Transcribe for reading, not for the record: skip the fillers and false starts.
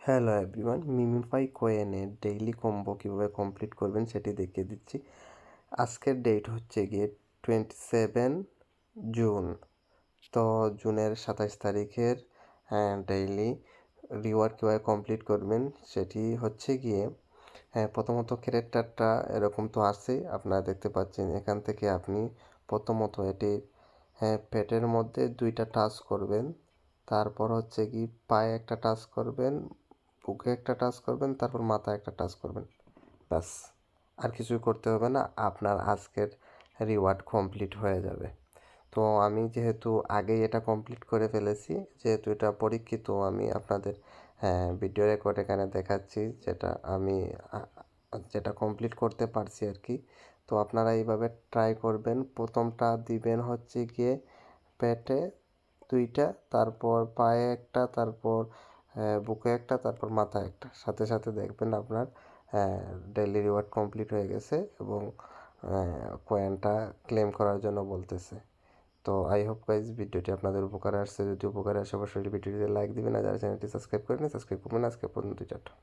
Hello everyone, MemeFi কয়েনের daily combo কীভাবে complete করবেন সেটি দেখিয়ে দিচ্ছি। আজকের ডেট হচ্ছে গিয়ে 27 জুন। তো জুনের 27 তারিখের ডেইলি রিওয়ার্ড কীভাবে কমপ্লিট করবেন সেটি হচ্ছে গিয়ে প্রথমত ক্যারেক্টারটা এরকম তো আসছেই, আপনারা দেখতে পাচ্ছেন। এখান থেকে আপনি প্রথমত এটি পেটের মধ্যে 2টা টাচ করবেন, তারপর হচ্ছে কি পায়ে একটা টাচ করবেন, বুকে একটা টাচ করবেন, তারপর মাথায় একটা টাচ করবেন। ব্যাস, আর কিছুই করতে হবে না, আপনার আজকের রিওয়ার্ড কমপ্লিট হয়ে যাবে। তো আমি যেহেতু আগেই এটা কমপ্লিট করে ফেলেছি, যেহেতু এটা পরীক্ষিত, আমি আপনাদের ভিডিও রেকর্ড এখানে দেখাচ্ছি যেটা কমপ্লিট করতে পারছি আর কি। তো আপনারা এইভাবে ট্রাই করবেন। প্রথমটা দিবেন হচ্ছে গিয়ে পেটে 2টা, তারপর পায়ে একটা, তারপর বুকে একটা, তারপর মাথায় একটা। সাথে সাথে দেখবেন আপনার ডেইলি রিওয়ার্ড কমপ্লিট হয়ে গেছে এবং কয়েনটা ক্লেম করার জন্য বলতেছে। তো আই হোপ গাইজ ভিডিওটি আপনাদের উপকারে আসছে। যদি উপকারে আসে অবশ্যই ভিডিওটিতে লাইক দিবেন, আর যারা চ্যানেলটি সাবস্ক্রাইব করেন সাবস্ক্রাইব করবেন। আজকে পর্যন্ত টাটা।